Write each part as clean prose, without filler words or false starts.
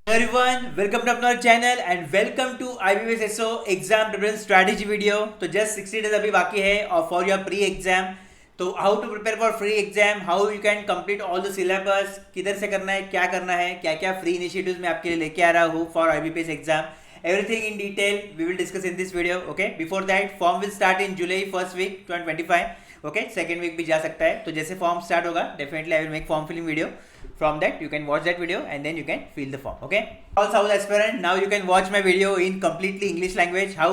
Everyone, welcome to अपना channel and welcome to IBPS SO exam preparation strategy video. तो just 60 days अभी बाकी है और फॉर योर प्री एग्जाम। तो how to prepare for free exam, how you can complete all the syllabus, किधर से करना है, क्या क्या फ्री इनिशिएटिव्स मैं आपके लिए लेके आ रहा हूँ for IBPS exam. Everything in detail we will discuss in this video. Okay, before that form will start in July first week 2025। Okay, second week भी जा सकता है। तो जैसे फॉर्म स्टार्ट होगा definitely I will make form filling video. From that you can watch that video and then you can fill the form. Okay, all South aspirant, now you can watch my video in completely English language. How?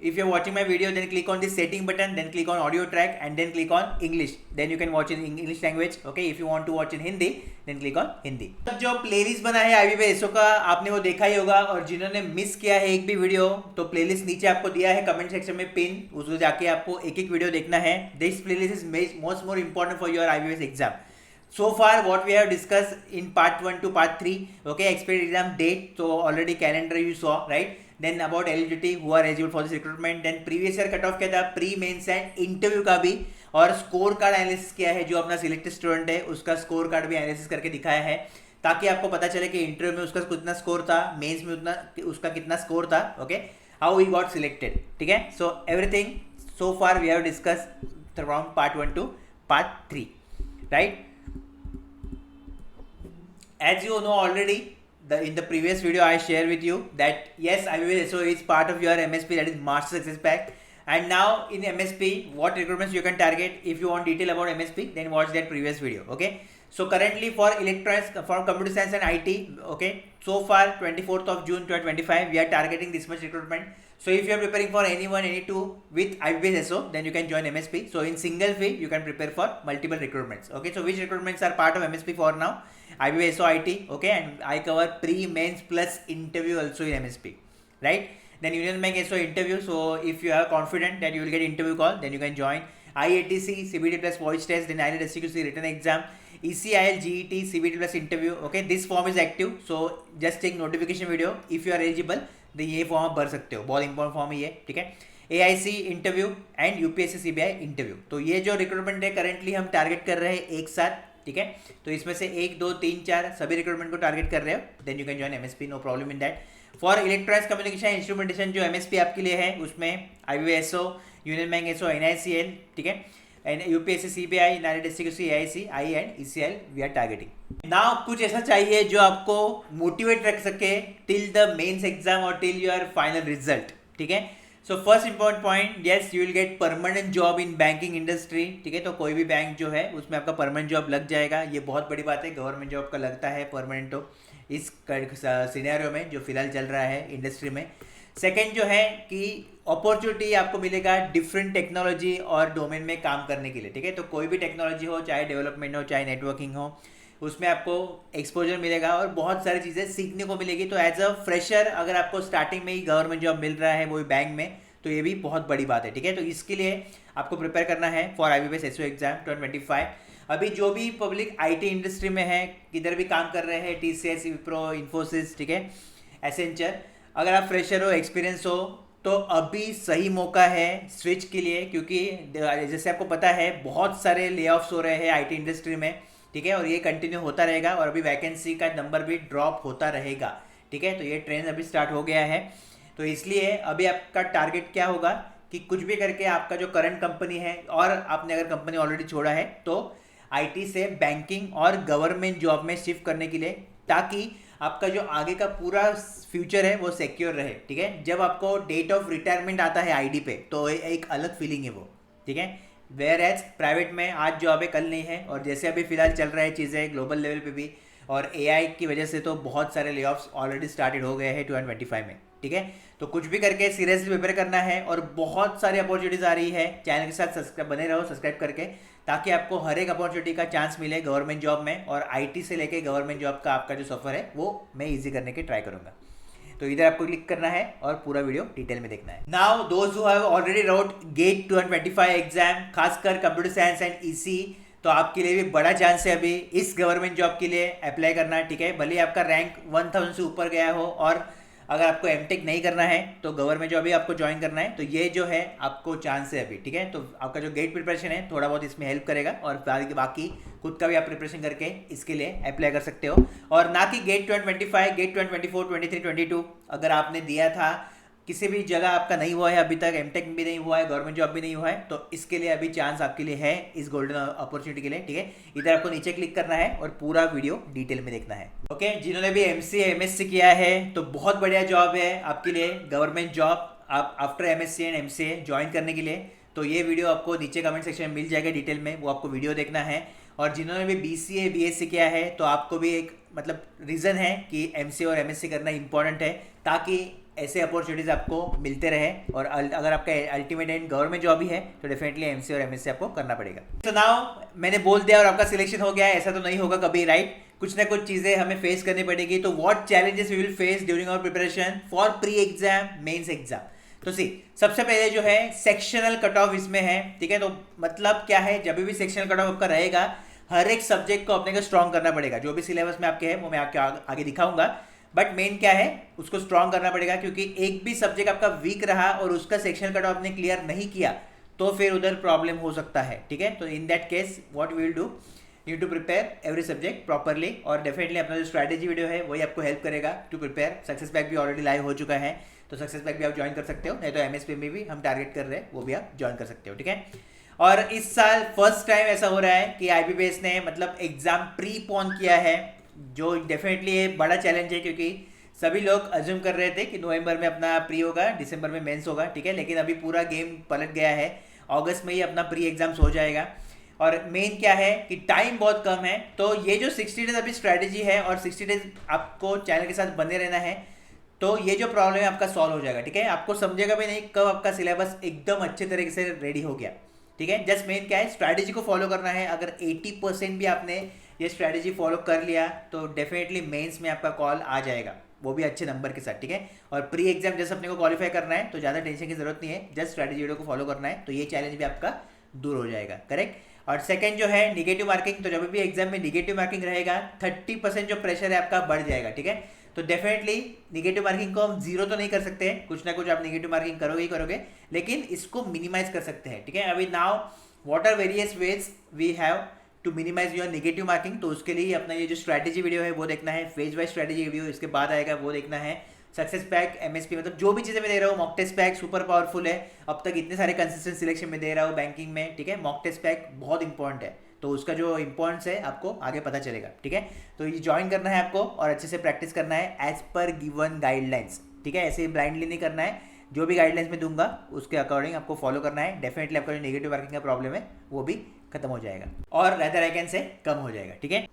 If you're watching my video, then click on the setting button, then click on audio track and then click on English, then you can watch in English language. Okay, if you want to watch in Hindi, then click on Hindi. जो playlist बना है IBPS SO का, आपने वो देखा ही होगा, और जिन्होंने मिस किया है एक भी वीडियो, तो प्लेलिस्ट नीचे आपको दिया है कमेंट सेक्शन में पिन, उसको जाके आपको एक एक वीडियो देखना है. This playlist is most more important for your IBPS exam. So far what we have discussed in part 1 to part 3, okay, expected exam date, so already calendar you saw, right? Then about eligibility, who are eligible for this recruitment, then previous year cut off क्या था, pre mains and interview का भी, और score card analysis किया है. जो अपना selected student है उसका स्कोर कार्ड भी एनालिसिस करके दिखाया है, ताकि आपको पता चले कि इंटरव्यू में उसका कितना स्कोर था, मेंस में उतना उसका कितना स्कोर था. Okay, how he got selected. ठीक है, so everything so far we have discussed from part 1 to part 3, right? As you know already, in the previous video I shared with you that yes, IBPS SO is part of your MSP, that is Master Success Pack. And now in MSP, what recruitments you can target. If you want detail about MSP, then watch that previous video. Okay, so currently for electronics, for computer science and IT, okay, so far 24th of June 2025 we are targeting this much recruitment. So if you are preparing for anyone, any two with IBPS SO, then you can join MSP. So in single fee you can prepare for multiple recruitments. Okay, so which recruitments are part of MSP for now? IBPS SO IT, okay, and I cover pre, mains plus interview also in MSP, right? Then Union Bank SO interview. So if you are confident that you will get interview call, then you can join. IATC CBT plus voice test, then IELTS SCQC written exam, ECIL GET CBT plus interview. Okay, this form is active, so just take notification video. If you are eligible, तो ये form आप भर सकते हो, बहुत important form है ये. ठीक है, AIC interview and UPSC CBI interview. तो ये जो रिक्रूटमेंट है करेंटली हम टारगेट कर रहे हैं एक साथ. ठीक है, तो इसमें से 1 2 3 4 सभी रिक्रूटमेंट को टारगेट कर रहे हो, then you can join MSP, no problem in that. For electronics communication instrumentation जो MSP आपके लिए है, उसमें IBPS SO, Union Bank SO, NICL, ठीक है, and UPSC CBI, IELTS SCQC, AIC, IE and ECIL we are targeting. Now कुछ ऐसा चाहिए जो आपको मोटिवेट रख सके टिल द मेंस एग्जाम और टिल योर फाइनल रिजल्ट. ठीक है, so first important point, yes you will gate permanent job in banking industry. ठीक है, तो कोई भी बैंक जो है उसमें आपका परमानेंट जॉब लग जाएगा. ये बहुत बड़ी बात है, गवर्नमेंट जॉब का लगता है परमानेंट तो इस सिनेरियो में जो फिलहाल चल रहा है इंडस्ट्री में. सेकेंड जो है कि अपॉर्चुनिटी आपको मिलेगा डिफरेंट टेक्नोलॉजी और डोमेन में काम करने के लिए. ठीक है, तो कोई भी टेक्नोलॉजी हो, चाहे डेवलपमेंट हो, चाहे नेटवर्किंग हो, उसमें आपको एक्सपोजर मिलेगा और बहुत सारी चीज़ें सीखने को मिलेगी. तो एज अ फ्रेशर अगर आपको स्टार्टिंग में ही गवर्नमेंट जॉब मिल रहा है वो भी बैंक में, तो ये भी बहुत बड़ी बात है. ठीक है, तो इसके लिए आपको प्रिपेयर करना है फॉर IBPS SO एग्जाम 2025. अभी जो भी पब्लिक IT इंडस्ट्री में है, किधर भी काम कर रहे हैं, TCS, विप्रो, इन्फोसिस, ठीक है, एसेंचर, अगर आप फ्रेशर हो, एक्सपीरियंस हो, तो अभी सही मौका है स्विच के लिए, क्योंकि जैसे आपको पता है बहुत सारे ले ऑफ्स हो रहे हैं IT इंडस्ट्री में. ठीक है, और ये कंटिन्यू होता रहेगा और अभी वैकेंसी का नंबर भी ड्रॉप होता रहेगा. ठीक है, तो ये ट्रेंड अभी स्टार्ट हो गया है. तो इसलिए अभी आपका टारगेट क्या होगा कि कुछ भी करके आपका जो करंट कंपनी है, और आपने अगर कंपनी ऑलरेडी छोड़ा है, तो IT से बैंकिंग और गवर्नमेंट जॉब में शिफ्ट करने के लिए, ताकि आपका जो आगे का पूरा फ्यूचर है वो सिक्योर रहे. ठीक है, जब आपको डेट ऑफ रिटायरमेंट आता है ID पे, तो एक अलग फीलिंग है वो. ठीक है, वेयर एज प्राइवेट में आज जॉब है, कल नहीं है. और जैसे अभी फिलहाल चल रहा है चीज़ें ग्लोबल लेवल पे भी, और AI की वजह से तो बहुत सारे ले ऑफ्स ऑलरेडी स्टार्टेड हो गए हैं 2025 में. ठीक है, तो कुछ भी करके सीरियसली प्रिपेयर करना है, और बहुत सारी अपॉर्चुनिटीज आ रही है. चैनल के साथ सब्सक्राइब बने रहो सब्सक्राइब करके, ताकि आपको हर एक अपॉर्चुनिटी का चांस मिले गवर्नमेंट जॉब में. और IT से लेके गवर्नमेंट जॉब का आपका जो सफ़र है वो मैं ईजी करने की ट्राई करूँगा. तो इधर आपको क्लिक करना है और पूरा वीडियो डिटेल में देखना है. Now those who have already wrote get 2025 exam, खासकर कंप्यूटर साइंस एंड EC, तो आपके लिए भी बड़ा चांस है अभी इस गवर्नमेंट जॉब के लिए अप्लाई करना. ठीक है, भले आपका रैंक 1000 से ऊपर गया हो और अगर आपको एमटेक नहीं करना है तो गवर्नमेंट जॉब भी आपको ज्वाइन करना है तो ये जो है आपको चांस है अभी, ठीक है। तो आपका जो गेट प्रिपरेशन है थोड़ा बहुत इसमें हेल्प करेगा और बाकी खुद का भी आप प्रिपरेशन करके इसके लिए अप्लाई कर सकते हो। और ना कि गेट 2025, गेट 2024, 23, 22 अगर आपने दिया था किसी भी जगह आपका नहीं हुआ है अभी तक, एमटेक भी नहीं हुआ है, गवर्नमेंट जॉब भी नहीं हुआ है, तो इसके लिए अभी चांस आपके लिए है इस गोल्डन अपॉर्चुनिटी के लिए, ठीक है। इधर आपको नीचे क्लिक करना है और पूरा वीडियो डिटेल में देखना है। ओके, जिन्होंने भी एमसीए एमएससी किया है तो बहुत बढ़िया जॉब है आपके लिए, गवर्नमेंट जॉब आप after MSc and MCA join करने के लिए। तो ये वीडियो आपको नीचे कमेंट सेक्शन में मिल जाएगा डिटेल में, वो आपको वीडियो देखना है। और जिन्होंने भी बीसीए बीएससी किया है तो आपको भी एक मतलब रीज़न है कि एमसीए और एमएससी करना इंपॉर्टेंट है ताकि ऐसे अपॉर्चुनिटीज़ आपको मिलते रहे। और अगर आपका अल्टीमेट एंड गवर्नमेंट जॉब ही है तो डेफिनेटली एमसीए और एमएससी आपको करना पड़ेगा। तो नाउ मैंने बोल दिया और आपका सिलेक्शन हो गया है, ऐसा तो नहीं होगा कभी, राइट। कुछ ना कुछ चीज़ें हमें फेस करनी पड़ेगी। तो what challenges we will face during our preparation for pre exam mains exam. तो सबसे पहले जो है सेक्शनल कट ऑफ इसमें है, ठीक है। तो मतलब क्या है, जब भी सेक्शनल कट ऑफ आपका रहेगा हर एक सब्जेक्ट को अपने को स्ट्रॉन्ग करना पड़ेगा। जो भी सिलेबस में आपके है वो मैं आपके आगे दिखाऊंगा, बट मेन क्या है उसको स्ट्रॉन्ग करना पड़ेगा, क्योंकि एक भी सब्जेक्ट आपका वीक रहा और उसका सेक्शनल कट ऑफ आपने क्लियर नहीं किया तो फिर उधर प्रॉब्लम हो सकता है, ठीक है। तो in that case what we will do, you to prepare every subject properly. और डेफिनेटली अपना जो स्ट्रैटेजी वीडियो है वही आपको हेल्प करेगा टू प्रिपेयर। सक्सेस पैक भी ऑलरेडी लाइव हो चुका है, तो सक्सेस पैक भी आप ज्वाइन कर सकते हो, नहीं तो एमएसपी में भी हम टारगेट कर रहे हैं वो भी आप ज्वाइन कर सकते हो, ठीक है। और इस साल फर्स्ट टाइम ऐसा हो रहा है कि आईबीपीएस ने मतलब एग्जाम प्री पोन किया है, जो डेफिनेटली एक बड़ा चैलेंज है, क्योंकि सभी लोग अज्यूम कर रहे थे कि नवंबर में अपना प्री होगा, दिसंबर में मेंस होगा, ठीक है। लेकिन अभी पूरा गेम पलट गया है, अगस्त में ही अपना प्री एग्जाम्स हो जाएगा। और मेन क्या है कि टाइम बहुत कम है, तो ये जो 60 डेज अभी स्ट्रैटेजी है और 60 डेज आपको चैनल के साथ बने रहना है, तो ये जो प्रॉब्लम है आपका सॉल्व हो जाएगा, ठीक है। आपको समझेगा भी नहीं कब आपका सिलेबस एकदम अच्छे तरीके से रेडी हो गया, ठीक है। जस्ट मेन क्या है, स्ट्रैटेजी को फॉलो करना है। अगर 80% भी आपने ये स्ट्रैटेजी फॉलो कर लिया तो डेफिनेटली मेंस में आपका कॉल आ जाएगा, वो भी अच्छे नंबर के साथ, ठीक है। और प्री एग्जाम जस्ट अपने को क्वालिफाई करना है तो ज़्यादा टेंशन की जरूरत नहीं है, जस्ट स्ट्रैटेजी वीडियो को फॉलो करना है, तो ये चैलेंज भी आपका दूर हो जाएगा, करेक्ट। और सेकंड जो है निगेटिव मार्किंग, तो जब भी एग्जाम में निगेटिव मार्किंग रहेगा 30% जो प्रेशर है आपका बढ़ जाएगा, ठीक है। तो डेफिनेटली निगेटिव मार्किंग को हम जीरो तो नहीं कर सकते हैं, कुछ ना कुछ आप निगेटिव मार्किंग करोगे ही करोगे, लेकिन इसको मिनिमाइज कर सकते हैं, ठीक है। अभी now what are various ways we have to minimise your negative marking, तो उसके लिए अपना ये जो स्ट्रैटेजी वीडियो है वो देखना है, फेज वाइज स्ट्रैटेजी वीडियो इसके बाद आएगा वो देखना है। सक्सेस पैक, एमएसपी, मतलब जो भी चीज़ें मैं दे रहा हूँ, mock test pack super powerful है, अब तक इतने सारे कंसिस्टेंट सिलेक्शन में दे रहा हूँ बैंकिंग में, ठीक है। मॉक टेस्ट पैक बहुत इंपॉर्टेंट है, तो उसका जो इंपॉर्टेंस है आपको आगे पता चलेगा, ठीक है। तो ये ज्वाइन करना है आपको और अच्छे से प्रैक्टिस करना है एज पर गिवन गाइडलाइंस, ठीक है। ऐसे ब्लाइंडली नहीं करना है, जो भी गाइडलाइंस में दूंगा उसके अकॉर्डिंग आपको फॉलो करना है। डेफिनेटली आपका जो नेगेटिव मार्किंग का प्रॉब्लम है वो भी खत्म हो जाएगा और रेदर आई कैन से कम हो जाएगा, ठीक है।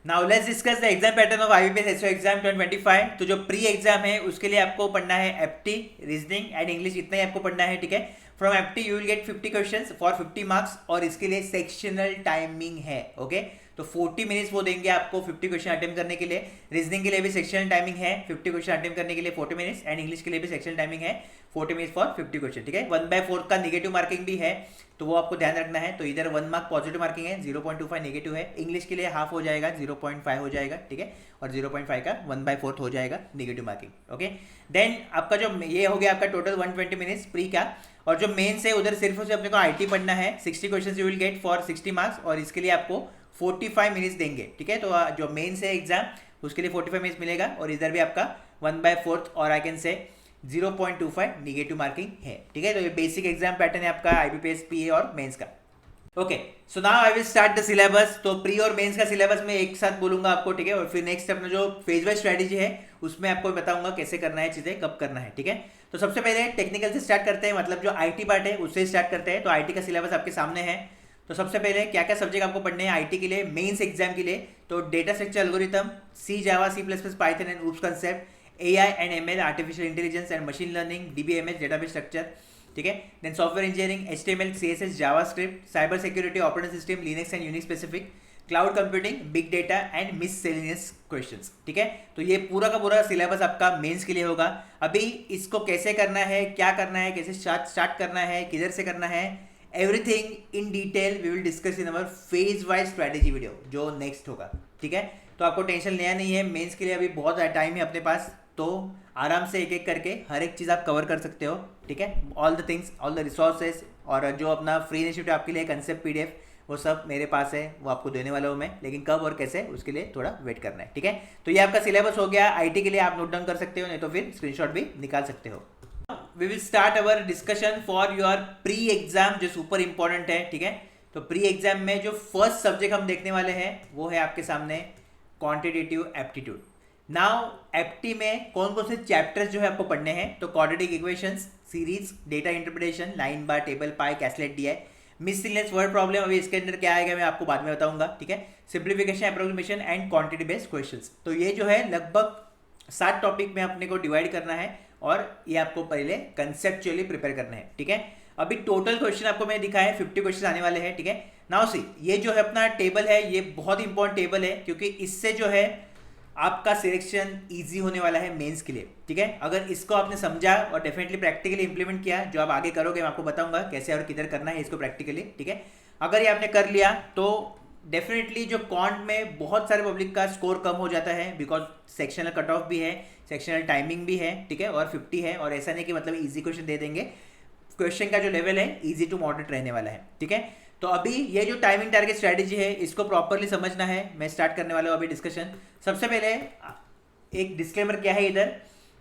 Now let's discuss the exam pattern of IBPS SO exam 2025। तो जो प्री एग्जाम है उसके लिए आपको पढ़ना है एप्टी, रीजनिंग एंड इंग्लिश, इतना ही आपको पढ़ना है, ठीक है। From apti you will get 50 questions for 50 marks और इसके लिए सेक्शनल टाइमिंग है, ओके। तो 40 मिनट्स वो देंगे आपको 50 क्वेश्चन अटेम्प्ट करने के लिए। रीजनिंग के लिए भी सेक्शनल टाइमिंग है 50 क्वेश्चन अटेम्प्ट करने के लिए 40 मिनट्स, एंड इंग्लिश के लिए भी सेक्शनल टाइमिंग है 40 मिनट्स फॉर 50 क्वेश्चन, ठीक है। 1/4 का निगेटिव मार्किंग भी है, तो वो आपको ध्यान रखना है। तो इधर 1 मार्क पॉजिटिव मार्किंग है, 0.25 नेगेटिव है। इंग्लिश के लिए हाफ हो जाएगा, 0.5 हो जाएगा, ठीक है। और 0.5 का 1/4 हो जाएगा नेगेटिव मार्किंग, ओके। देन आपका जो ये हो गया आपका टोटल 120 मिनट्स प्री का। और जो मेन्स है उधर सिर्फ उसे अपने को आईटी पढ़ना है, 60 question you will get for 60 marks और इसके लिए आपको 45 मिनट्स देंगे, ठीक है। तो जो मेन्स है एग्जाम उसके लिए 45 मिनट्स मिलेगा और इधर भी आपका 1/4 और I can say 0.25 negative marking है, ठीक है। तो ये बेसिक एग्जाम पैटर्न है आपका आईबीपीएस पीए और मेंस का, okay. So now I will start the syllabus. तो प्री और मेंस का सिलेबस मैं एक साथ बोलूंगा आपको, ठीक है। और फिर नेक्स्ट अपना जो फेज वाइज स्ट्रैटेजी है उसमें आपको बताऊंगा कैसे करना है चीजें, कब करना है, ठीक है। तो सबसे पहले टेक्निकल से स्टार्ट करते हैं, मतलब जो आईटी पार्ट है उससे स्टार्ट करते हैं। तो आईटी का सिलेबस आपके सामने है। तो सबसे पहले क्या क्या सब्जेक्ट आपको पढ़ने हैं आईटी के लिए मेंस एग्जाम के लिए, तो data structure algorithm, C Java, C++, Python and OOPS concept, AI and ML, artificial intelligence and machine learning, DBMS, database structure, ठीक है। Then software engineering, HTML, CSS, JavaScript, cyber security, operating system, Linux and Unix specific, cloud computing, big data and miscellaneous questions, ठीक है। तो ये पूरा का पूरा syllabus आपका मेंस के लिए होगा। अभी इसको कैसे करना है, क्या करना है, कैसे स्टार्ट करना है, किधर से करना है, everything in detail we will discuss in our phase wise strategy video जो नेक्स्ट होगा, ठीक है। तो आपको टेंशन लेना नहीं है, मेंस के लिए अभी बहुत टाइम है अपने पास, तो आराम से एक एक करके हर एक चीज़ आप कवर कर सकते हो, ठीक है। All the things, all the resources, और जो अपना फ्री इनिशिएटिव आपके लिए कंसेप्ट PDF वो सब मेरे पास है, वो आपको देने वाला हूँ मैं, लेकिन कब और कैसे उसके लिए थोड़ा वेट करना है, ठीक है। तो ये आपका सिलेबस हो गया IT के लिए, आप नोट डाउन कर सकते हो, नहीं तो फिर स्क्रीनशॉट भी निकाल सकते हो। We will start our discussion for your pre exam, जो सुपर इंपॉर्टेंट है, ठीक है। तो प्री एग्जाम में जो फर्स्ट सब्जेक्ट हम देखने वाले हैं वो है आपके सामने क्वांटिटेटिव एप्टीट्यूड। नाउ एप्टी में कौन कौन से चैप्टर्स जो है आपको पढ़ने हैं, तो quadratic equations, series, data interpretation, line bar, table, pie, caselet, DI, miscellaneous word problem, अभी इसके अंदर क्या आएगा मैं आपको बाद में बताऊंगा, ठीक है। Simplification, approximation and quantity based questions. तो ये जो है लगभग 7 टॉपिक में अपने को डिवाइड करना है, और ये आपको पहले कंसेप्चुअली प्रिपेयर करना है, ठीक है। अभी टोटल क्वेश्चन आपको मैं दिखाया है, 50 क्वेश्चन आने वाले हैं, ठीक है। नाउ सी, ये जो है अपना टेबल है, ये बहुत इंपॉर्टेंट टेबल है, क्योंकि इससे जो है आपका सिलेक्शन इजी होने वाला है मेंस के लिए, ठीक है। अगर इसको आपने समझा और डेफिनेटली प्रैक्टिकली इंप्लीमेंट किया, जो आप आगे करोगे मैं आपको बताऊंगा कैसे और किधर करना है इसको प्रैक्टिकली, ठीक है। अगर ये आपने कर लिया तो डेफिनेटली जो क्वांट में बहुत सारे पब्लिक का स्कोर कम हो जाता है, बिकॉज सेक्शनल कट ऑफ भी है, सेक्शनल टाइमिंग भी है, ठीक है, और 50 है, और ऐसा नहीं कि मतलब इजी क्वेश्चन दे देंगे, क्वेश्चन का जो लेवल है इजी टू मॉडरेट रहने वाला है, ठीक है। तो अभी ये जो टाइमिंग टारगेट स्ट्रेटेजी है इसको प्रॉपरली समझना है, मैं स्टार्ट करने वाला हूँ अभी डिस्कशन। सबसे पहले एक डिस्क्लेमर क्या है इधर,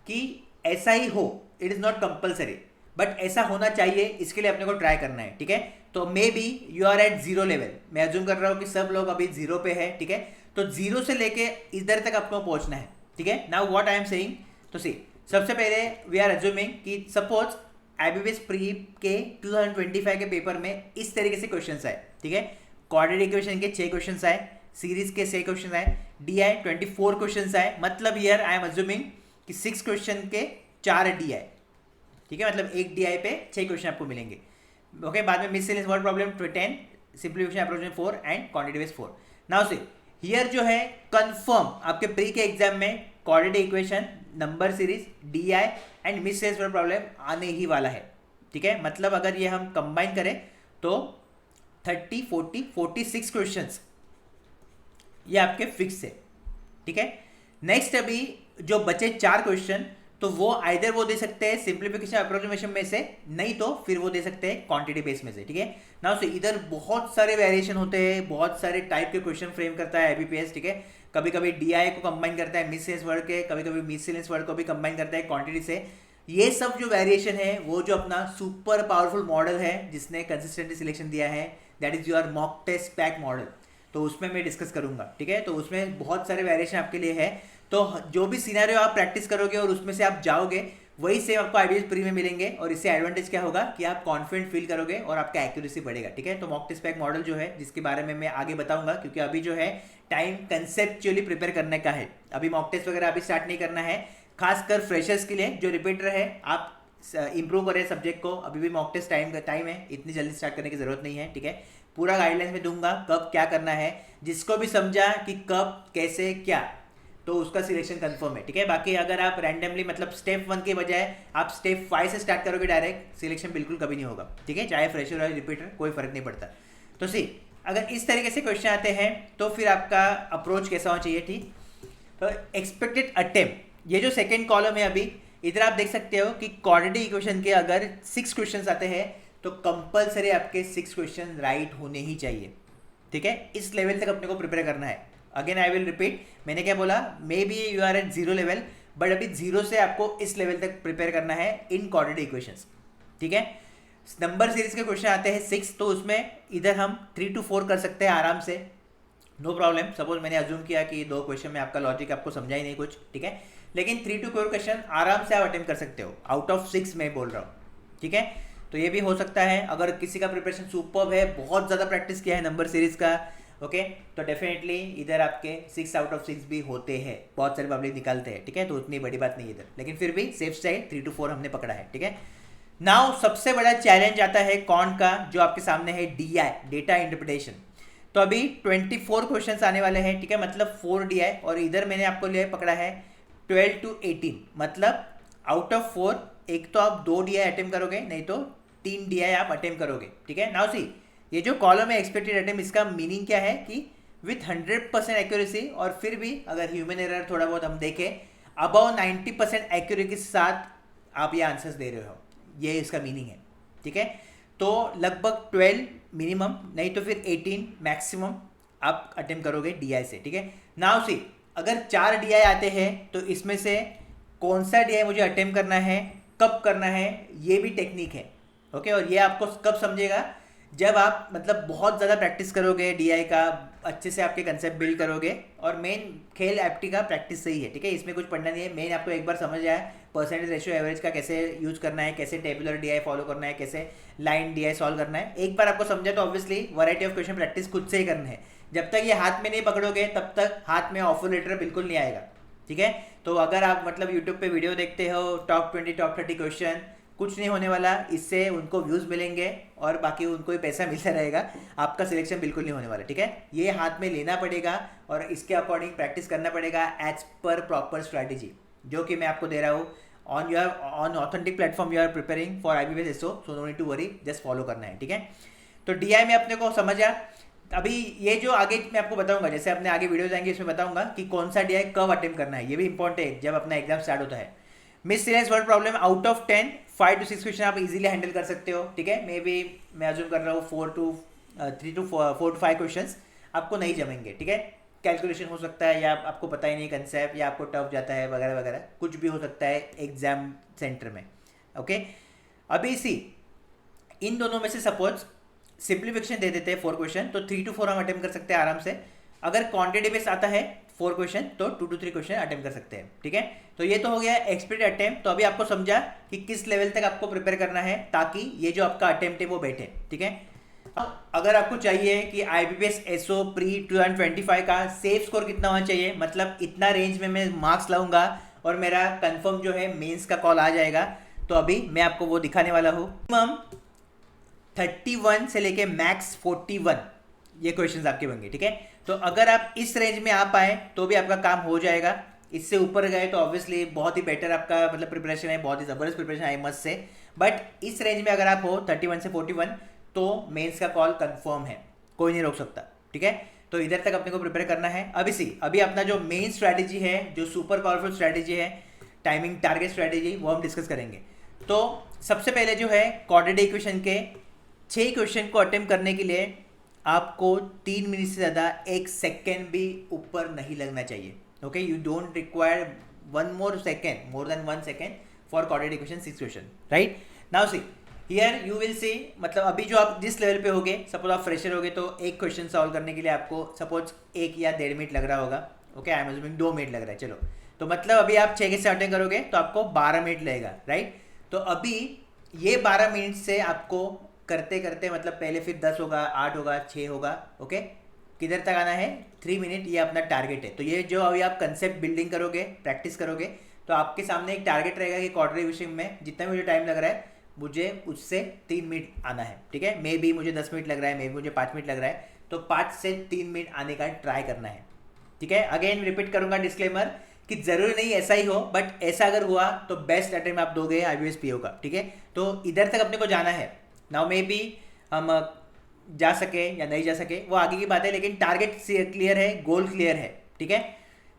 कि ऐसा ही हो, it is not compulsory, but ऐसा होना चाहिए, इसके लिए अपने को ट्राई करना है, ठीक है। तो maybe you are at 0 level, मैं अज्यूम कर रहा हूँ कि सब लोग अभी 0 पे है, ठीक है। तो 0 से लेके इधर तक आपको पहुंचना है, ठीक है। Now what I am saying, तो सी, सबसे पहले वी आर अज्यूमिंग कि सपोज IBPS प्री के 2025 के पेपर में इस तरीके से क्वेश्चंस आए, ठीक है। क्वाड्रेटिक इक्वेशन के 6 क्वेश्चंस आए, सीरीज के 6 क्वेश्चन आए, DI 24 क्वेश्चंस आए, मतलब ईयर आई एम अज्यूमिंग कि 6 क्वेश्चन के 4 DI, ठीक है, मतलब एक DI पे 6 क्वेश्चन आपको मिलेंगे, ओके। बाद में miscellaneous word problem 10, simplification approximation 4 and quantity based 4। Now से हियर जो है कंफर्म आपके प्री के एग्जाम में quadratic equation, number series, DI and miscellaneous word problem आने ही वाला है, ठीक है। मतलब अगर ये हम कंबाइन करें तो 30, 40, 46 क्वेश्चंस ये आपके फिक्स है, ठीक है। नेक्स्ट अभी जो बचे 4 क्वेश्चन, तो वो आइदर वो दे सकते हैं सिंप्लीफिकेशन अप्रोक्सीमेशन में से, नहीं तो फिर वो दे सकते हैं क्वांटिटी बेस में से, ठीक है। नाउ से इधर बहुत सारे वेरिएशन होते हैं, बहुत सारे टाइप के क्वेश्चन फ्रेम करता है IBPS, ठीक है। कभी कभी DI को कंबाइन करता है मिसलेनियस वर्ड के, कभी कभी मिसलेनियस वर्ड को भी कंबाइन करता है क्वांटिटी से। ये सब जो वेरिएशन है वो जो अपना सुपर पावरफुल मॉडल है जिसने कंसिस्टेंटली सिलेक्शन दिया है, that is your mock test pack model, तो उसमें मैं डिस्कस करूंगा, ठीक है। तो उसमें बहुत सारे वेरिएशन आपके लिए है, तो जो भी सिनेरियो आप प्रैक्टिस करोगे और उसमें से आप जाओगे, वही सेम आपको IBPS प्री में मिलेंगे, और इससे एडवांटेज क्या होगा कि आप कॉन्फिडेंट फील करोगे और आपका एक्यूरेसी बढ़ेगा, ठीक है। तो मॉक टेस्ट पैक मॉडल जो है, जिसके बारे में मैं आगे बताऊंगा, क्योंकि अभी जो है टाइम कंसेप्चुअली प्रिपेयर करने का है, अभी मॉक टेस्ट वगैरह अभी स्टार्ट नहीं करना है, खासकर फ्रेशर्स के लिए जो रिपीटर है, आप इंप्रूव करें सब्जेक्ट को, अभी भी मॉक टेस्ट टाइम है, इतनी जल्दी स्टार्ट करने की जरूरत नहीं है, ठीक है। पूरा गाइडलाइंस में दूंगा कब क्या करना है, जिसको भी समझा कि कब कैसे क्या, तो उसका सिलेक्शन कंफर्म है, ठीक है। बाकी अगर आप रैंडमली मतलब स्टेप 1 के बजाय आप स्टेप 5 से स्टार्ट करोगे डायरेक्ट, सिलेक्शन बिल्कुल कभी नहीं होगा, ठीक है, चाहे फ्रेशर हो रिपीटर, कोई फर्क नहीं पड़ता। तो सी, अगर इस तरीके से क्वेश्चन आते हैं तो फिर आपका अप्रोच कैसा होना चाहिए, ठीक। तो एक्सपेक्टेड अटेम्प्ट, ये जो सेकेंड कॉलम है अभी, इधर आप देख सकते हो कि क्वाड्रेटिक इक्वेशन के अगर 6 क्वेश्चन आते हैं तो कंपलसरी आपके 6 क्वेश्चन राइट होने ही चाहिए, ठीक है। इस लेवल तक अपने को प्रिपेयर करना है। अगेन आई विल रिपीट, मैंने क्या बोला, maybe you are at 0 level, but अभी 0 से आपको इस लेवल तक प्रिपेयर करना है इन क्वाड्रेटिक इक्वेशंस, ठीक है। नंबर सीरीज के क्वेश्चन आते हैं 6, तो उसमें इधर हम 3 to 4 कर सकते हैं आराम से, नो प्रॉब्लम। सपोज मैंने अज्यूम किया कि 2 क्वेश्चन में आपका लॉजिक आपको समझा ही नहीं कुछ, ठीक है, लेकिन 3 to 4 क्वेश्चन आराम से आप अटेम्प्ट कर सकते हो, आउट ऑफ 6 मैं बोल रहा हूँ, ठीक है। तो ये भी हो सकता है, अगर किसी का प्रिपरेशन सुपर्ब है, बहुत ज़्यादा प्रैक्टिस किया है नंबर सीरीज का, ओके, तो डेफिनेटली इधर आपके 6 out of 6 भी होते हैं, बहुत सारे पब्लिक निकालते हैं, ठीक है। तो उतनी बड़ी बात नहीं इधर, लेकिन फिर भी सेफ साइड 3 to 4 हमने पकड़ा है, ठीक है। नाउ सबसे बड़ा चैलेंज आता है कौन का, जो आपके सामने है DI, डेटा इंटरप्रिटेशन। तो अभी 24 क्वेश्चंस आने वाले हैं, ठीक है, मतलब 4 DI, और इधर मैंने आपको लिए पकड़ा है 12 to 18, मतलब आउट ऑफ 4 एक तो आप 2 DI अटेम्प्ट करोगे, नहीं तो 3 DI आप अटेम्प्ट करोगे, ठीक है। नाउ सी, ये जो कॉलम है एक्सपेक्टेड अटेम्प्ट, इसका मीनिंग क्या है कि विथ 100% एक्यूरेसी, और फिर भी अगर ह्यूमन एरर थोड़ा बहुत हम देखें, अबाउ 90% एक्यूरेसी के साथ आप ये आंसर्स दे रहे हो, ये इसका मीनिंग है, ठीक है। तो लगभग 12 मिनिमम, नहीं तो फिर 18 मैक्सिमम आप अटेम्प्ट करोगे डीआई से, ठीक है। नाउ सी, अगर 4 डीआई आते हैं तो इसमें से कौन सा डीआई मुझे अटेम्प्ट करना है, कब करना है, ये भी टेक्निक है, ओके। और ये आपको कब समझेगा, जब आप मतलब बहुत ज़्यादा प्रैक्टिस करोगे डीआई का, अच्छे से आपके कंसेप्ट बिल्ड करोगे। और मेन खेल एप्टी का प्रैक्टिस सही है, ठीक है, इसमें कुछ पढ़ना नहीं है। मेन आपको एक बार समझ आया परसेंटेज रेशियो एवरेज का कैसे यूज करना है, कैसे टेबुलर डीआई फॉलो करना है, कैसे लाइन डीआई सॉल्व करना है, एक बार आपको समझा तो obviously variety of question practice खुद से ही करना है। जब तक ये हाथ में नहीं पकड़ोगे तब तक हाथ में ऑफर लेटर बिल्कुल नहीं आएगा, ठीक है। तो अगर आप मतलब यूट्यूब पे वीडियो देखते हो टॉप 20 टॉप 30 क्वेश्चन, कुछ नहीं होने वाला, इससे उनको व्यूज़ मिलेंगे और बाकी उनको ही पैसा मिलता रहेगा, आपका सिलेक्शन बिल्कुल नहीं होने वाला, ठीक है। ये हाथ में लेना पड़ेगा और इसके अकॉर्डिंग प्रैक्टिस करना पड़ेगा एज पर प्रॉपर स्ट्रैटेजी, जो कि मैं आपको दे रहा हूँ on authentic platform. You are preparing for IBPS SO, so no need to worry, just follow करना है, ठीक है। तो डीआई में अपने को समझा। अभी ये जो आगे मैं आपको बताऊंगा, जैसे अपने आगे वीडियो जाएंगे इसमें बताऊंगा कि कौन सा डीआई कब अटेम्प्ट करना है, ये भी इंपॉर्टेंट है जब अपना एग्जाम स्टार्ट होता है। Miss serious word problem out of 10 5 to 6 question आप इजीली हैंडल कर सकते हो, ठीक है। मे बी मैं अज्यूम कर रहा हूँ 4 to 5 क्वेश्चन आपको नहीं जमेंगे, ठीक है। कैलकुलेशन हो सकता है, या आपको पता ही नहीं कंसेप्ट, या आपको टफ जाता है वगैरह वगैरह, कुछ भी हो सकता है एग्जाम सेंटर में, ओके। अभी सी, इन दोनों में से सपोज सिंप्लीफिकेशन दे देते हैं 4 क्वेश्चन, तो 3 to 4 हम अटेम्प्ट कर सकते हैं आराम से। अगर क्वांटिटी बेस्ड आता है 4 क्वेश्चन तो 2 to 3 क्वेश्चन अटेम्प्ट कर सकते हैं, ठीक है। तो ये तो हो गया एक्सपेक्टेड अटेम्प्ट। तो अभी आपको समझा कि किस लेवल तक आपको प्रिपेयर करना है ताकि ये जो आपका अटेम्प्ट है वो बैठे, ठीक है। अगर आपको चाहिए कि IBPS SO प्री 2025 का सेफ स्कोर कितना होना चाहिए, मतलब इतना रेंज में मैं मार्क्स लाऊंगा और मेरा कंफर्म जो है मेंस का कॉल आ जाएगा, तो अभी मैं आपको वो दिखाने वाला हूँ। मिनिमम 31 से लेके मैक्स 41 ये क्वेश्चंस आपके बनेंगे, ठीक है। तो अगर आप इस रेंज में आ पाए तो भी आपका काम हो जाएगा। इससे ऊपर गए तो ऑब्वियसली बहुत ही बेटर आपका मतलब प्रिपरेशन है, बहुत ही ज़बरदस्त प्रिपरेशन है मस्ट से। बट इस रेंज में अगर आप हो 31 से 41 तो मेंस का कॉल कंफर्म है, कोई नहीं रोक सकता, ठीक है। तो इधर तक अपने को प्रिपेयर करना है। अभी अपना जो मेन स्ट्रैटेजी है, जो सुपर पावरफुल स्ट्रैटेजी है, टाइमिंग टारगेट स्ट्रैटेजी, वो हम डिस्कस करेंगे। तो सबसे पहले जो है क्वाड्रेटिक इक्वेशन के 6 क्वेश्चन को अटेम्प्ट करने के लिए आपको 3 मिनट से ज़्यादा 1 सेकेंड भी ऊपर नहीं लगना चाहिए, okay. You don't require more than 1 second for quadratic equation 6 question, right. Now see here you will see, मतलब अभी जो आप जिस लेवल पे होगे, सपोज आप फ्रेशर होगे तो एक क्वेश्चन सॉल्व करने के लिए आपको सपोज 1 या 1.5 मिनट लग रहा होगा, okay. I am assuming 2 minute लग रहा है, चलो। तो मतलब अभी आप 6 के से अटेम्प्ट करोगे तो आपको 12 मिनट लगेगा, राइट। तो अभी ये 12 मिनट से आपको करते करते मतलब पहले फिर 10 होगा, 8 होगा, 6 होगा, ओके। किधर तक आना है 3 मिनट, ये अपना टारगेट है। तो ये जो अभी आप कंसेप्ट बिल्डिंग करोगे, प्रैक्टिस करोगे, तो आपके सामने एक टारगेट रहेगा कि क्वाड्रेटिक इक्वेशन में जितना मुझे टाइम लग रहा है मुझे उससे 3 मिनट आना है, ठीक है। मे बी मुझे 10 मिनट लग रहा है, मे बी मुझे 5 मिनट लग रहा है, तो 5 से 3 मिनट आने का ट्राई करना है, ठीक है। अगेन रिपीट करूंगा डिस्क्लेमर कि जरूरी नहीं ऐसा ही हो, बट ऐसा अगर हुआ तो बेस्ट अटेम्प्ट आप दोगे IBPS PO का, ठीक है। तो इधर तक अपने को जाना है। नाउ मे बी हम जा सके या नहीं जा सके वो आगे की बात है, लेकिन टारगेट क्लियर है, गोल क्लियर है, ठीक है।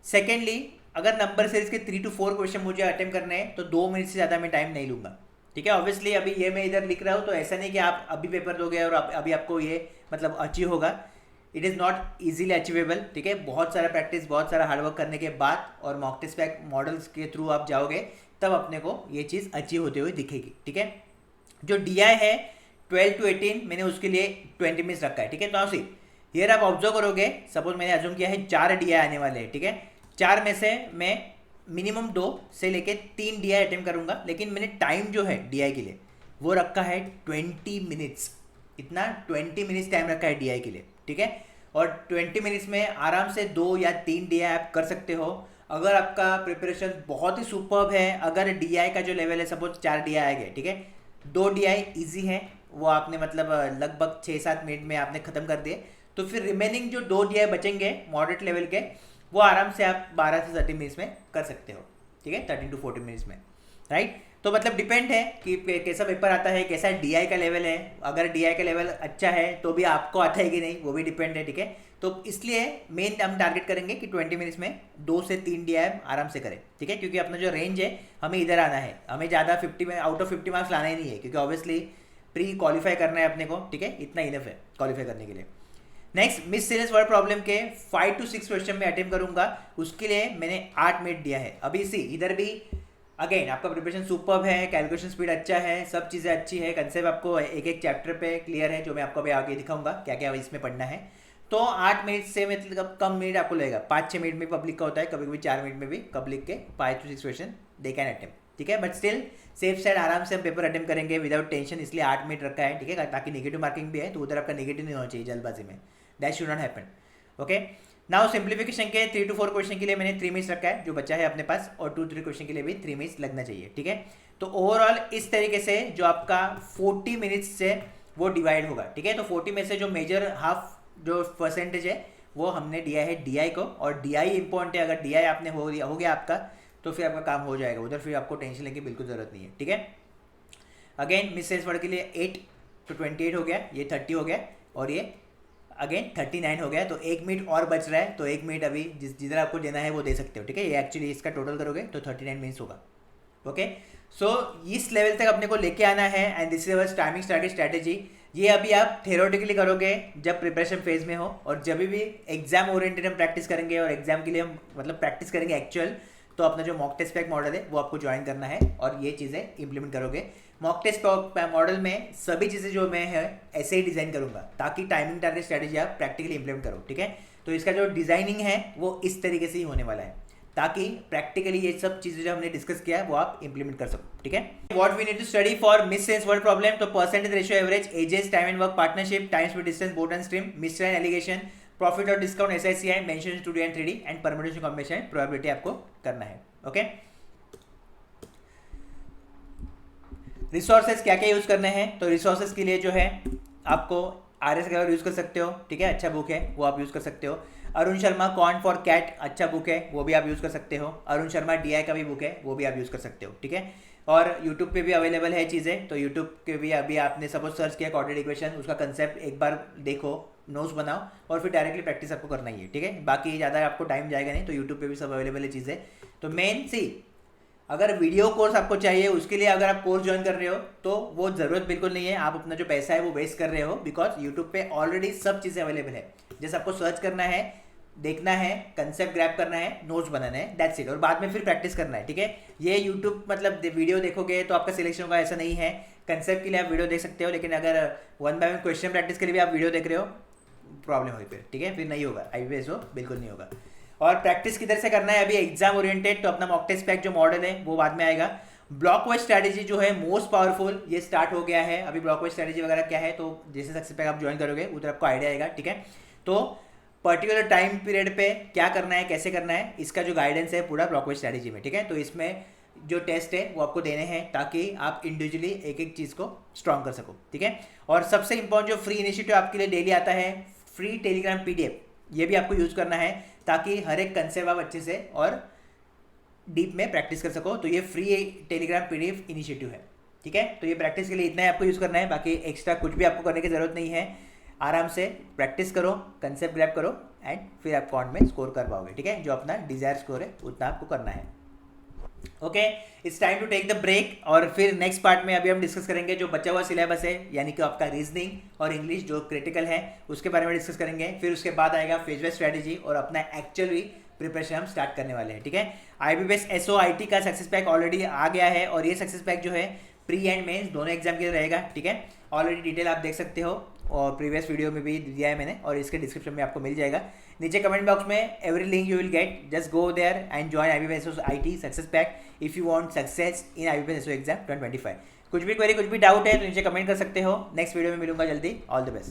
सेकेंडली, अगर नंबर सीरीज के 3 to 4 क्वेश्चन मुझे अटेम्प्ट करने हैं तो 2 मिनट से ज़्यादा मैं टाइम नहीं लूँगा, ठीक है। ऑब्वियसली अभी ये मैं इधर लिख रहा हूँ तो ऐसा नहीं कि आप अभी पेपर दोगे और अभी आपको ये मतलब अचीव होगा। It is not easily achievable, ठीक है। बहुत सारा प्रैक्टिस, बहुत सारा हार्डवर्क करने के बाद और मॉक टेस्ट पैक मॉडल्स के थ्रू आप जाओगे तब अपने को ये चीज़ अचीव होते हुए दिखेगी, ठीक है। जो DI है 12 to 18 मैंने उसके लिए 20 मिनट्स रखा है, ठीक है। तो सी हियर आप ऑब्जर्व करोगे, सपोज मैंने अज्यूम किया है 4 DI आने वाले हैं, ठीक है। 4 में से मैं मिनिमम 2 से लेके 3 DI अटेम्प्ट करूंगा, लेकिन मैंने टाइम जो है DI के लिए वो रखा है 20 मिनट्स, इतना 20 मिनट्स टाइम रखा है DI के लिए, ठीक है। और 20 मिनट्स में आराम से 2 या 3 DI आप कर सकते हो अगर आपका प्रिपरेशन बहुत ही सुपर्ब है। अगर DI का जो लेवल है, सपोज 4 DI आ गए, ठीक है, 2 DI ईजी है, वो आपने मतलब लगभग 6-7 मिनट में आपने ख़त्म कर दिए, तो फिर रिमेनिंग जो 2 DI बचेंगे मॉडरेट लेवल के, वो आराम से आप 12 से 13 मिनट्स में कर सकते हो, ठीक है, 13 to 14 मिनट्स में, राइट। तो मतलब डिपेंड है कि कैसा पेपर आता है, कैसा DI का लेवल है। अगर DI का लेवल अच्छा है तो भी आपको आता है कि नहीं, वो भी डिपेंड है, ठीक है। तो इसलिए मेन हम टारगेट करेंगे कि 20 मिनट्स में 2 से 3 DIM आराम से करें, ठीक है, क्योंकि अपना जो रेंज है हमें इधर आना है, हमें ज़्यादा 50 में आउट ऑफ 50 मार्क्स लाना ही नहीं है, क्योंकि ऑब्वियसली प्री क्वालिफाई करना है अपने को, ठीक है, इतना इनफ है क्वालिफाई करने के लिए। Next, miss serious word problem के 5 to 6 क्वेश्चन में अटेम्प्ट करूंगा, उसके लिए मैंने 8 मिनट दिया है। अभी इसी इधर भी अगेन आपका प्रिपरेशन सुपर्ब है, कैलकुलेशन स्पीड अच्छा है, सब चीज़ें अच्छी है, कंसेप्ट आपको एक एक चैप्टर पे क्लियर है, जो मैं आपको अभी आगे दिखाऊंगा क्या क्या इसमें पढ़ना है। तो 8 मिनट से मतलब कम मिनट आपको लगेगा, 5-6 मिनट में पब्लिक का होता है, कभी कभी 4 मिनट में भी पब्लिक के 5 to 6 question they can attempt, ठीक है, बट स्टिल सेफ साइड आराम से हम पेपर अटेम्प्ट करेंगे विदाउट टेंशन, इसलिए 8 मिनट रखा है, ठीक है, ताकि नेगेटिव मार्किंग भी है तो उधर आपका नेगेटिव नहीं होना चाहिए जल्दबाजी में, that should not happen. Okay, now simplification के 3 to 4 क्वेश्चन के लिए मैंने 3 मिनट्स रखा है जो बचा है अपने पास, और 2-3 क्वेश्चन के लिए भी 3 मिनट्स लगना चाहिए, ठीक है। तो ओवरऑल इस तरीके से जो आपका 40 मिनट्स से वो डिवाइड होगा, ठीक है। तो 40 में से जो मेजर हाफ जो परसेंटेज है वो हमने दिया है DI को, और DI इंपॉर्टेंट है, अगर DI आपने हो गया आपका तो फिर आपका काम हो जाएगा, उधर फिर आपको टेंशन लेने की बिल्कुल ज़रूरत नहीं है, ठीक है। अगेन मिस सेल्स वर्ड के लिए 8 to 28 हो गया, ये 30 हो गया, और ये अगेन 39 हो गया, तो 1 मिनट और बच रहा है, तो 1 मिनट अभी जिधर आपको देना है वो दे सकते हो, ठीक है। ये एक्चुअली इसका टोटल करोगे तो 39 मिनट्स होगा। ओके, सो इस लेवल तक अपने को लेके आना है, and this is timing strategy. ये अभी आप थ्योरेटिकली करोगे जब प्रिपरेशन फेज में हो, और जब भी एग्जाम ओरिएंटेड हम प्रैक्टिस करेंगे और एग्जाम के लिए हम मतलब प्रैक्टिस करेंगे एक्चुअल, तो अपना जो मॉक टेस्ट पैक मॉडल है वो आपको ज्वाइन करना है और ये चीज़ें इंप्लीमेंट करोगे। मॉक टेस्ट मॉडल में सभी चीज़ें जो मैं है ऐसे ही डिज़ाइन करूंगा ताकि टाइमिंग टारगेट स्ट्रैटेजी आप प्रैक्टिकली इंप्लीमेंट करो, ठीक है। तो इसका जो डिज़ाइनिंग है वो इस तरीके से ही होने वाला है, ताकि प्रैक्टिकली ये सब चीज़ें जो हमने डिस्कस किया है वो आप इंप्लीमेंट कर सको, ठीक है। What we need to study for miscellaneous word problem, तो percentage ratio average, ages, time and work partnership, time speed distance, boat and stream, mixture and alligation, profit और discount, SICI, mensuration 2D and 3D, and permutation combination probability आपको करना है। Okay, resources क्या क्या use करने हैं, तो resources के लिए जो है आपको RS का यूज कर सकते हो, ठीक है, अच्छा बुक है वो आप यूज कर सकते हो। अरुण शर्मा कॉर्न फॉर कैट अच्छा बुक है, वो भी आप यूज कर सकते हो। अरुण शर्मा DI का भी बुक है, वो भी आप यूज कर सकते हो, ठीक है। और यूट्यूब पे भी अवेलेबल है चीज़ें, तो यूट्यूब के भी अभी आपने सपोज सर्च किया क्वाड्रेटिक इक्वेशन, उसका कंसेप्ट एक बार देखो, नोट्स बनाओ, और फिर डायरेक्टली प्रैक्टिस आपको करना ही है, ठीक है। बाकी ज़्यादा आपको टाइम जाएगा नहीं, तो यूट्यूब पे भी सब अवेलेबल है चीज़ें। तो मेन सी अगर वीडियो कोर्स आपको चाहिए, उसके लिए अगर आप कोर्स ज्वाइन कर रहे हो तो वो ज़रूरत बिल्कुल नहीं है, आप अपना जो पैसा है वो वेस्ट कर रहे हो, बिकॉज यूट्यूब पे ऑलरेडी सब चीज़ें अवेलेबल है। जैसे आपको सर्च करना है, देखना है, कंसेप्ट ग्रैब करना है, नोट्स बनाना है, दैट्स इट, और बाद में फिर प्रैक्टिस करना है, ठीक है। ये यूट्यूब मतलब वीडियो देखोगे तो आपका सिलेक्शन होगा, ऐसा नहीं है। कंसेप्ट के लिए आप वीडियो देख सकते हो, लेकिन अगर 1 by 1 क्वेश्चन प्रैक्टिस के लिए भी आप वीडियो देख रहे हो, प्रॉब्लम होगी फिर, ठीक है, फिर नहीं होगा, IBPS हो बिल्कुल नहीं होगा। और प्रैक्टिस किधर से करना है, अभी एग्जाम ओरिएंटेड, तो अपना मॉक टेस्ट पैक जो मॉडल है वो बाद में आएगा। ब्लॉक वाइज स्ट्रैटेजी जो है मोस्ट पावरफुल, ये स्टार्ट हो गया है अभी। ब्लॉक वाइज स्ट्रैटेजी वगैरह क्या है, तो जैसे सक्सेस पैक आप ज्वाइन करोगे उधर आपको आइडिया आएगा, ठीक है। तो पर्टिकुलर टाइम पीरियड पे क्या करना है, कैसे करना है, इसका जो गाइडेंस है पूरा ब्लॉक वाइज स्ट्रैटेजी में, ठीक है। तो इसमें जो टेस्ट है वो आपको देने हैं ताकि आप इंडिविजुअली एक एक चीज़ को स्ट्रॉन्ग कर सको, ठीक है। और सबसे इंपॉर्टेंट जो फ्री इनिशिएटिव आपके लिए डेली आता है, फ्री टेलीग्राम PDF, ये भी आपको यूज करना है ताकि हर एक कंसेप्ट आप अच्छे से और डीप में प्रैक्टिस कर सको। तो ये फ्री टेलीग्राम PDF इनिशिएटिव है, ठीक है। तो ये प्रैक्टिस के लिए इतना ही आपको यूज़ करना है, बाकी एक्स्ट्रा कुछ भी आपको करने की ज़रूरत नहीं है। आराम से प्रैक्टिस करो, कंसेप्ट ग्रैब करो, एंड फिर आप कॉन्ट में स्कोर कर पाओगे, ठीक है। जो अपना डिजायर स्कोर है उतना आपको करना है। Okay, it's time to take the break, और फिर नेक्स्ट पार्ट में अभी हम डिस्कस करेंगे जो बचा हुआ सिलेबस है, यानी कि आपका रीजनिंग और इंग्लिश जो क्रिटिकल है उसके बारे में डिस्कस करेंगे। फिर उसके बाद आएगा फेज वाइज स्ट्रैटेजी, और अपना एक्चुअली प्रिपरेशन हम स्टार्ट करने वाले हैं, ठीक है। IBPS SOIT का सक्सेस पैक ऑलरेडी आ गया है, और ये सक्सेस पैक जो है प्री एंड मेंस दोनों एग्जाम के लिए रहेगा, ठीक है। ऑलरेडी डिटेल आप देख सकते हो, और प्रीवियस वीडियो में भी दिया है मैंने, और इसके डिस्क्रिप्शन में आपको मिल जाएगा। नीचे कमेंट बॉक्स में every link you will get, just go there and join IBPS SOIT success pack if you want success in IBPS SO exam 2025। कुछ भी क्वेरी, कुछ भी डाउट है तो नीचे कमेंट कर सकते हो। नेक्स्ट वीडियो में मिलूंगा जल्दी, ऑल द बेस्ट।